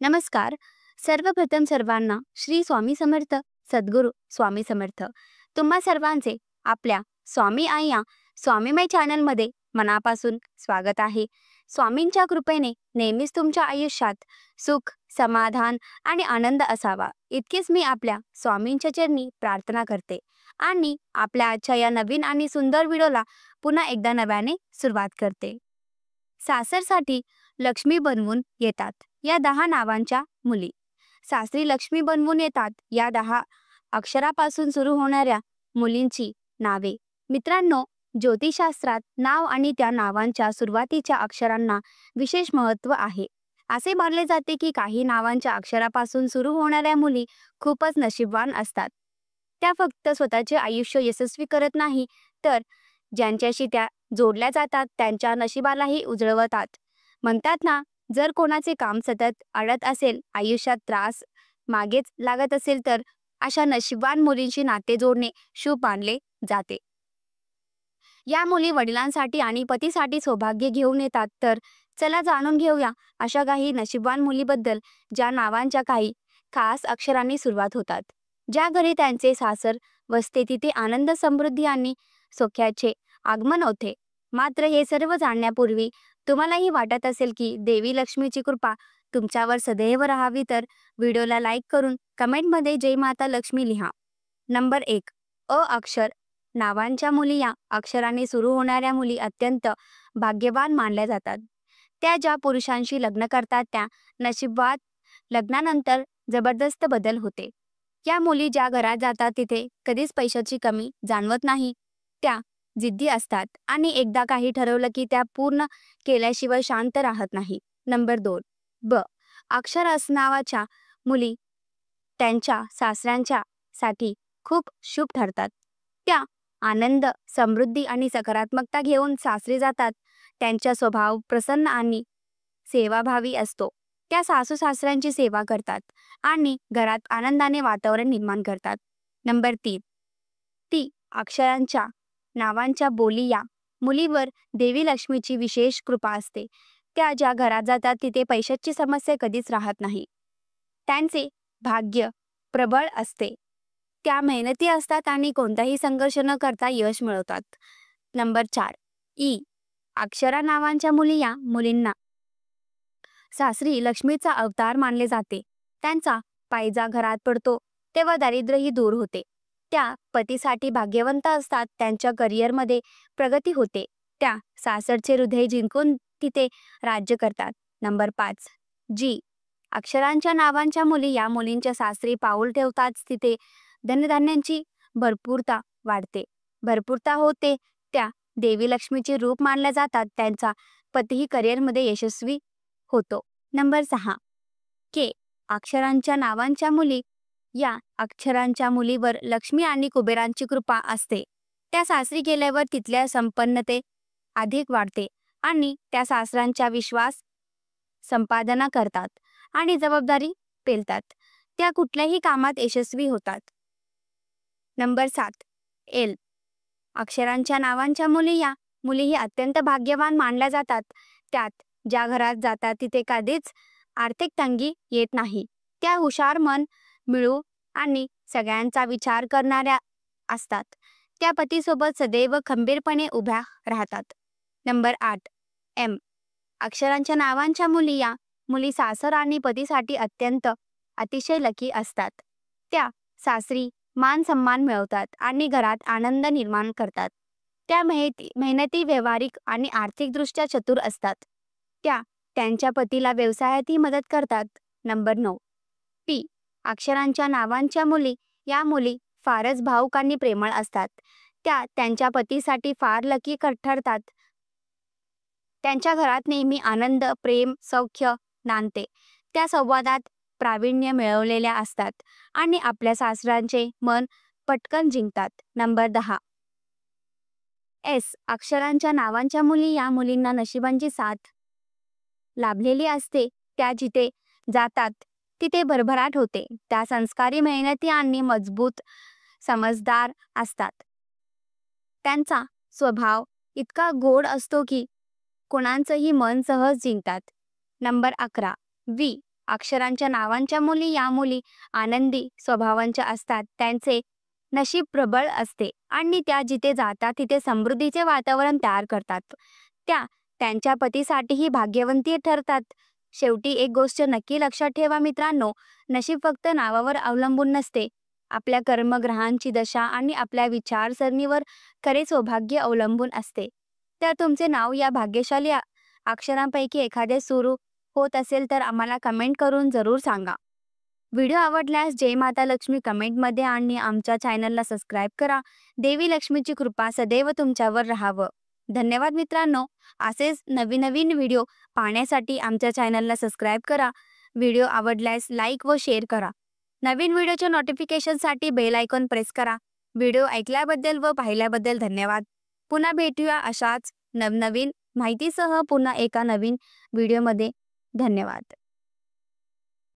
नमस्कार. सर्वप्रथम सर्वांना श्री स्वामी समर्थ, सद्गुरू स्वामी समर्थ. तुम्हा सर्वांचे आपल्या स्वामी आई या स्वामीमय चॅनलमध्ये मनापासून स्वागत आहे. स्वामींच्या कृपेने नेहमीच तुमच्या आयुष्यात सुख, समाधान आणि आनंद असावा इतकीच मी आपल्या स्वामींच्या चरणी प्रार्थना करते. आणि आपल्या आजच्या या नवीन आणि सुंदर व्हिडिओला पुन्हा एकदा नव्याने सुरुवात करते. सासरसाठी लक्ष्मी बनवून येतात या 10 नावांच्या मुली. सासरी लक्ष्मी बनवून येतात या 10 अक्षरापासून सुरू होणाऱ्या मुलींची नावे. मित्रांनो, ज्योतिषशास्त्रात नाव आणि त्या नावांच्या सुरुवातीच्या अक्षरांना विशेष महत्त्व आहे. असे मानले जाते की काही नावांच्या अक्षरापासून सुरू होणाऱ्या मुली खूपच नशीबवान असतात. त्या फक्त स्वतःचे आयुष्य यशस्वी करत नाही, तर ज्यांच्याशी त्या जोडल्या जातात त्यांच्या नशिबालाही उजळवतात. म्हणतात ना, जर कोणाचे काम सतत अडत असेल, आयुष्यात त्रास मागेच लागत असेल, तर अशा नशीबवान मुलींशी नाते जोडणे शुभ मानले जाते. या मुली वडिलांसाठी आणि पतीसाठी सौभाग्य घेऊन येतात. तर चला जाणून घेऊया अशा काही नशीबवान मुलीबद्दल ज्या नावांच्या काही खास अक्षरांनी सुरुवात होतात. ज्या घरी त्यांचे सासर वसते तिथे आनंद, समृद्धी आणि सौख्याचे आगमन होते. मात्र हे सर्व जाणण्यापूर्वी तुम्हालाही वाटत असेल की देवी लक्ष्मीची कृपा तुमच्यावर सदैव राहावी, तर व्हिडिओला लाईक करून कमेंटमध्ये जय माता लक्ष्मी लिहा. नंबर 1. अ अक्षर नावांच्या मुली. या अक्षराने सुरू होणाऱ्या मुली अत्यंत भाग्यवान मानल्या जातात. त्या ज्या पुरुषांशी लग्न करतात त्या नशिबात लग्नानंतर जबरदस्त बदल होते. या मुली ज्या घरात जातात तिथे कधीच पैशाची कमी जाणवत नाही. त्या जिद्दी असतात आणि एकदा काही ठरवलं की त्या पूर्ण केल्याशिवाय शांत राहत नाही. नंबर 2. ब अक्षर नावाच्या मुली त्यांच्या सासऱ्यांच्या साठी खूप शुभ ठरतात. त्या आनंद, समृद्धी आणि सकारात्मकता घेऊन सासरी जातात. त्यांचा स्वभाव प्रसन्न आणि सेवाभावी असतो. त्या सासू सासऱ्यांची सेवा करतात आणि घरात आनंदाने वातावरण निर्माण करतात. नंबर 3. ती अक्षरांच्या नावांच्या बोली. या मुलीवर देवी लक्ष्मीची विशेष कृपा असते. त्या ज्या घरात जातात तिथे पैशाची समस्या कधीच राहत नाही. त्यांचे भाग्य प्रबळ असते. त्या मेहनती असतात आणि कोणताही संघर्ष न करता यश मिळवतात. नंबर 4. ई अक्षरा नावांच्या मुली. या मुलींना सासरी लक्ष्मीचा अवतार मानले जाते. त्यांचा पायजा घरात पडतो तेव्हा दारिद्र्यही दूर होते. त्या पतीसाठी भाग्यवंत असतात. त्यांच्या करिअरमध्ये प्रगती होते. त्या सासरचे हृदय जिंकून तिथे राज्य करतात. नंबर 5. जी अक्षरांच्या नावांच्या मुली. या मुलींच्या सासरी पाऊल ठेवतात तिथे धनधान्यांची भरपूरता वाढते, भरपूरता होते. त्या देवी लक्ष्मीचे रूप मानल्या जातात. त्यांचा पतीही करिअरमध्ये यशस्वी होतो. नंबर 6. के अक्षरांच्या नावांच्या मुली. या अक्षरांच्या मुलीवर लक्ष्मी आणि कुबेरांची कृपा असते. त्या सासरी गेल्यावर तिथल्या संपन्नते अधिक वाढते आणि त्या सासऱ्यांचा विश्वास संपादना करतात आणि जबाबदारी पेलतात. त्या कुठल्याही कामात यशस्वी होतात. नंबर 7. एल अक्षरांच्या नावांच्या मुली. या मुलीही अत्यंत भाग्यवान मानल्या जातात. त्यात ज्या घरात जातात तिथे कधीच आर्थिक तंगी येत नाही. त्या हुशार, मन मिळू आणि सगळ्यांचा विचार करणाऱ्या असतात. त्या पतीसोबत सदैव खंबीरपणे उभ्या राहतात. नंबर 8. एम अक्षरांच्या नावांच्या मुली. या मुली सासर आणि पतीसाठी अत्यंत अतिशय लकी असतात. त्या सासरी मान सन्मान मिळवतात आणि घरात आनंद निर्माण करतात. त्या मेहनती, व्यावहारिक आणि आर्थिकदृष्ट्या चतुर असतात. त्या त्यांच्या पतीला व्यवसायातही मदत करतात. नंबर 9. पी अक्षरांच्या नावांच्या मुली. या मुली फारच भावुक आणि प्रेमळ असतात. त्या त्यांच्या पतीसाठी फार लकी ठरतात. त्यांच्या घरात नेहमी आनंद, प्रेम, सौख्य नांदते. त्या संवादात प्रावीण्य मिळवलेल्या असतात आणि आपल्या सासऱ्यांचे मन पटकन जिंकतात. नंबर 10. एस अक्षरांच्या नावांच्या मुली. या मुलींना नशिबांची साथ लाभलेली असते. त्या जिथे जातात तिथे भरभराट होते. त्या संस्कारी, मेहनती आणि मजबूत समजदार असतात. त्यांचा स्वभाव इतका गोड असतो की कोणाचंही मन सहज जिंकतात. नंबर 11. वी अक्षरांच्या नावांच्या मुली या मुली आनंदी स्वभावांच्या असतात. त्यांचे नशीब प्रबळ असते आणि त्या जिथे जातात तिथे समृद्धीचे वातावरण तयार करतात. त्या त्यांच्या पतीसाठीही भाग्यवंती ठरतात. शेवटी एक गोष्ट नक्की लक्षात ठेवा मित्रांनो, नशीब फक्त नावावर अवलंबून नसते. आपल्या कर्मग्रहांची दशा आणि आपल्या विचारसरणीवर खरे सौभाग्य अवलंबून असते. तर तुमचे नाव या भाग्यशाली अक्षरांपैकी एखादे सुरू होत असेल तर आम्हाला कमेंट करून जरूर सांगा. व्हिडिओ आवडल्यास जय माता लक्ष्मी कमेंटमध्ये आणि आमच्या चॅनलला सबस्क्राईब करा. देवी लक्ष्मीची कृपा सदैव तुमच्यावर राहावं. धन्यवाद मित्रांनो. असेच नवीन व्हिडिओ पाहण्यासाठी आमच्या चॅनलला सबस्क्राईब करा. व्हिडिओ आवडल्यास लाईक व शेअर करा. नवीन व्हिडिओच्या नोटिफिकेशनसाठी बेल आयकॉन प्रेस करा. व्हिडिओ ऐकल्याबद्दल व पाहिल्याबद्दल धन्यवाद. पुन्हा भेटूया अशाच नवनवीन माहितीसह पुन्हा एका नवीन व्हिडिओमध्ये. धन्यवाद.